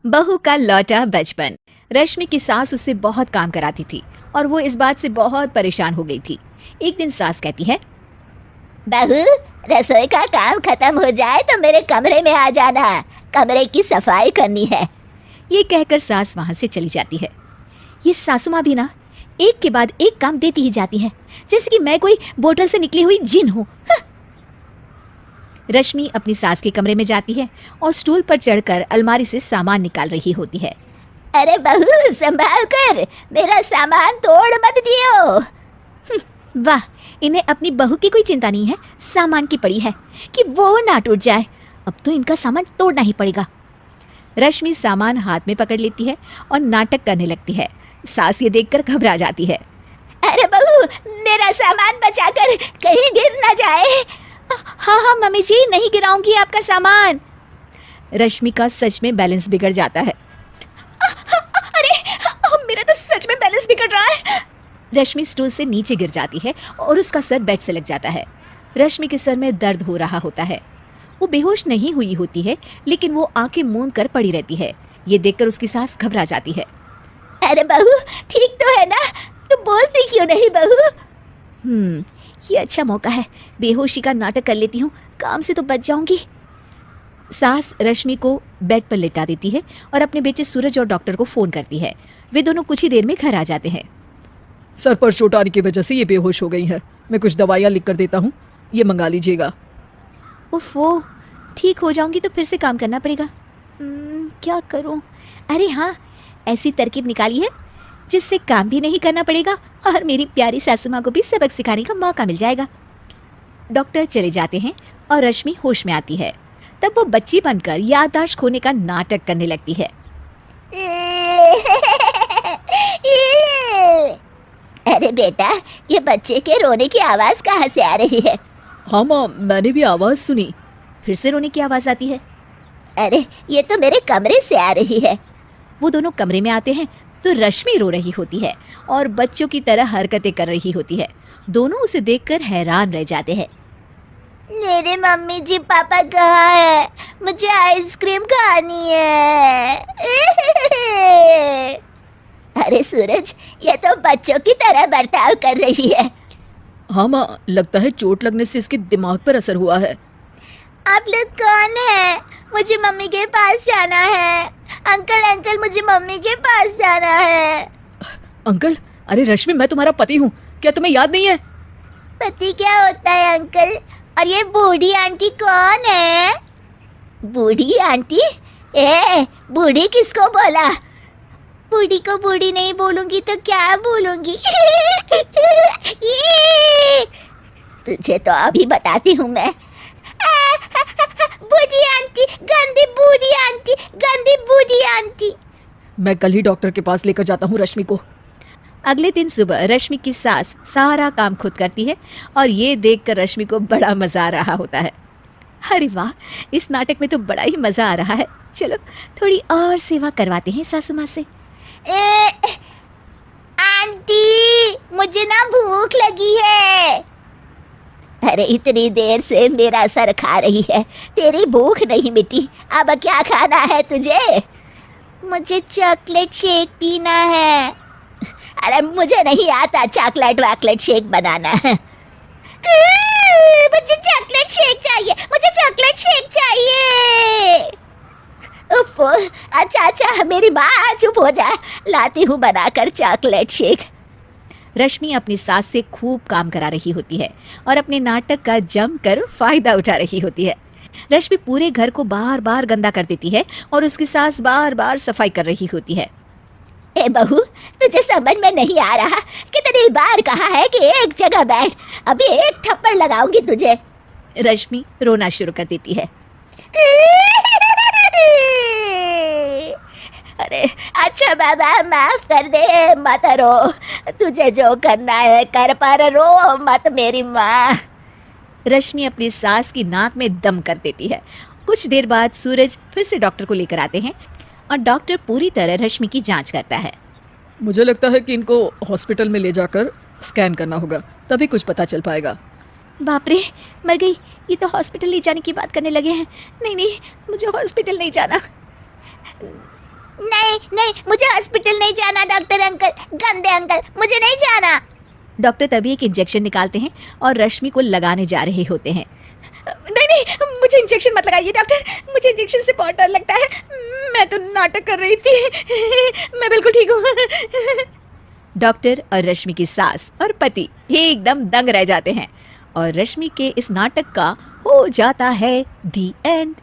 बहू का लौटा बचपन। रश्मि की सास उससे बहुत काम कराती थी और वो इस बात से बहुत परेशान हो गई थी। एक दिन सास कहती है, बहू, रसोई का काम खत्म हो जाए तो मेरे कमरे में आ जाना, कमरे की सफाई करनी है। ये कहकर सास वहां से चली जाती है। ये सासू माँ भी ना एक के बाद एक काम देती ही जाती है, जैसे कि मैं कोई बोतल से निकली हुई जिन हूँ। रश्मि अपनी सास के कमरे में जाती है और स्टूल पर चढ़कर अलमारी से सामान निकाल रही होती है। अरे बहू, संभाल कर, मेरा सामान तोड़ मत दियो। वाह, इन्हें अपनी बहू की कोई चिंता नहीं है, सामान की पड़ी है कि वो ना टूट जाए। अब तो इनका सामान तोड़ना ही पड़ेगा। रश्मि सामान हाथ में पकड़ लेती है और नाटक करने लगती है। सास ये देखकर घबरा जाती है। अरे बहू, मेरा सामान बचाकर कहीं गिर ना जाए। हाँ हाँ मम्मी जी, नहीं गिराऊंगी आपका सामान। रश्मि का सच में बैलेंस बिगड़ जाता है। अरे मेरा तो सच में बैलेंस बिगड़ रहा है। रश्मि स्टूल से नीचे गिर जाती है और उसका सर बेड से लग जाता है। रश्मि के सर में दर्द हो रहा होता है। वो बेहोश नहीं हुई होती है, लेकिन वो आंखें मूंद कर पड़ी रहती है। ये देखकर उसकी सास घबरा जाती है। अरे बहू, ठीक तो है ना? तू बोलती क्यों नहीं बहू? ये अच्छा मौका है, बेहोशी का नाटक कर लेती हूँ, काम से तो बच जाऊंगी। सास रश्मि को बेड पर लेटा देती है और अपने बेटे सूरज और डॉक्टर को फोन करती है। वे दोनों कुछ ही देर में घर आ जाते हैं। सर पर चोट आने की वजह से ये बेहोश हो गई है। मैं कुछ दवाइयाँ लिख कर देता हूँ, ये मंगा लीजिएगा। वो ठीक हो जाऊंगी तो फिर से काम करना पड़ेगा। क्या करूं? अरे हाँ, ऐसी तरकीब निकाली है जिससे काम भी नहीं करना पड़ेगा और मेरी प्यारी सासू माँ को भी सबक सिखाने का मौका मिल जाएगा। डॉक्टर चले जाते हैं और रश्मि होश में आती है। तब वो बच्ची बनकर याददाश्त खोने का नाटक करने लगती है। अरे बेटा, ये बच्चे के रोने की आवाज कहाँ से आ रही है? हाँ माँ, मैंने भी आवाज़ सुनी। फिर से रोने की आवाज़ आती है। अरे ये तो मेरे कमरे से आ रही है। वो दोनों कमरे में आते हैं तो रश्मि रो रही होती है और बच्चों की तरह हरकतें कर रही होती है। दोनों उसे देखकर हैरान रह जाते हैं। मेरे मम्मी जी पापा कहाँ है? मुझे आइसक्रीम खानी है। अरे सूरज, ये तो बच्चों की तरह बर्ताव कर रही है। हाँ माँ, लगता है चोट लगने से इसके दिमाग पर असर हुआ है। आप लोग कौन है? मुझे मम्मी के पास जाना है। अंकल अंकल, मुझे मम्मी के पास जाना है। अंकल? अरे रश्मि, मैं तुम्हारा पति हूँ, क्या तुम्हें याद नहीं है? पति क्या होता है अंकल? और ये बूढ़ी आंटी कौन है? बूढ़ी आंटी? बूढ़ी किसको बोला? बूढ़ी को बूढ़ी नहीं बोलूंगी तो क्या बोलूंगी? तुझे तो अभी बताती हूँ मैं। बूढ़ी आंटी, गंदी बूढ़ी आंटी, गंदी बूढ़ी आंटी। मैं कल ही डॉक्टर के पास लेकर जाता हूँ रश्मि को। अगले दिन सुबह रश्मि की सास सारा काम खुद करती है और ये देखकर रश्मि को बड़ा मजा आ रहा होता है। अरे वाह, इस नाटक में तो बड़ा ही मजा आ रहा है। चलो थोड़ी और सेवा करवाते हैं सासू माँ से। आंटी, मुझे ना भूख लगी है। अरे इतनी देर से मेरा सर खा रही है, तेरी भूख नहीं मिटी। अब क्या खाना है तुझे? मुझे चॉकलेट शेक पीना है। अरे मुझे नहीं आता चॉकलेट वाकलेट शेक बनाना। मुझे चॉकलेट शेक चाहिए, मुझे चॉकलेट शेक चाहिए। अच्छा, मेरी माँ चुप हो जा, लाती हूँ बनाकर चॉकलेट शेक। रश्मि अपनी सास से खूब काम करा रही होती है और अपने नाटक का जमकर फायदा उठा रही होती है। रश्मि पूरे घर को बार बार गंदा कर देती है और उसकी सास बार बार सफाई कर रही होती है। ए बहू, तुझे समझ में नहीं आ रहा? कितनी बार कहा है कि एक जगह बैठ, अभी एक थप्पड़ लगाऊंगी तुझे। रश्मि रोना शुरू कर देती है। अरे अच्छा बाबा, माफ कर दे, मत रो। तुझे जो करना है कर, पर रो मत मेरी माँ। रश्मि अपनी सास की नाक में दम कर देती है। कुछ देर बाद सूरज फिर से डॉक्टर को लेकर आते हैं और डॉक्टर पूरी तरह रश्मि की जांच करता है। मुझे लगता है कि इनको हॉस्पिटल में ले जाकर स्कैन करना होगा, तभी कुछ पता चल पाएगा। बाप रे, मर गई। ये तो हॉस्पिटल ले जाने की बात करने लगे हैं। नहीं, मुझे हॉस्पिटल नहीं जाना। नहीं नहीं, मुझे हॉस्पिटल नहीं जाना डॉक्टर अंकल, गंदे अंकल, मुझे नहीं जाना। डॉक्टर तभी एक इंजेक्शन निकालते हैं और रश्मि को लगाने जा रहे होते हैं। नहीं नहीं, मुझे इंजेक्शन मत लगाइए डॉक्टर, मुझे इंजेक्शन से बहुत डर लगता है। मैं तो नाटक कर रही थी, मैं बिल्कुल ठीक हूँ। डॉक्टर और रश्मि की सास और पति एकदम दंग रह जाते हैं और रश्मि के इस नाटक का हो जाता है दी एंड।